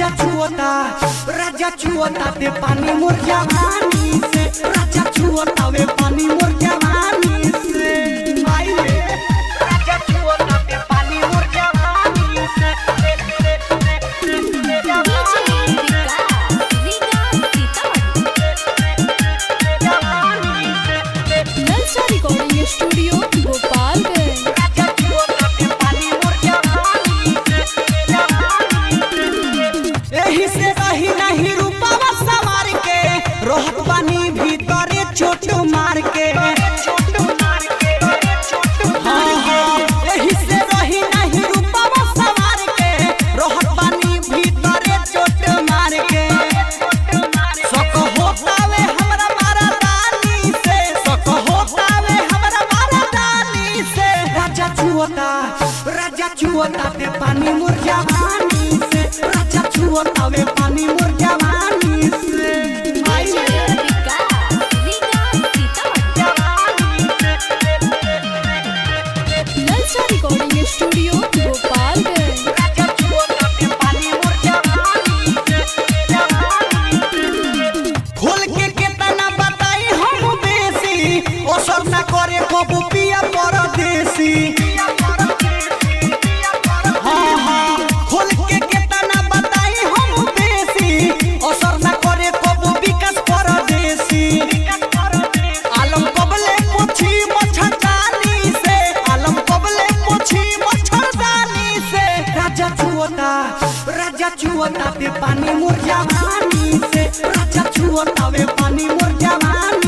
राजा छुअता ते पानी मोर जवानी से, राजा छुअता वे पानी मोर जवानी से। आई रे राजा छुअता ते पानी मोर जवानी से, नलसा रिकॉर्डिंग स्टूडियो गोपालगंज। एही से रही नहीं रूपावा सवार के, रोहत पानी भीतरे चोट मार के। हाँ हाँ एही से रही नहीं रूपावा सवार के, रोहत पानी भीतरे चोट मार के। सक होता वे हमरा मारा दानी से, सक होता वे हमरा मारा दानी से। राजा छुअता ते पानी मोर जवानी से, राजा छुअता वे पानी मोर जवानी से। नलसा रिकॉर्डिंग स्टूडियो गोपालगंज। खोल के केतना बताई हम बेसी, असर न करे कबू पिया परदेसी। हाँ हाँ खोल के केतना बताई हम बेसी, असर न करे कबू विकास परदेसी। आलम कबले पोछी मच्छरदानी से, आलम कबले पोछी मच्छरदानी से। राजा छुअता ते पानी मोर जवानी से, राजा छुअता वे पानी मोर जवानी।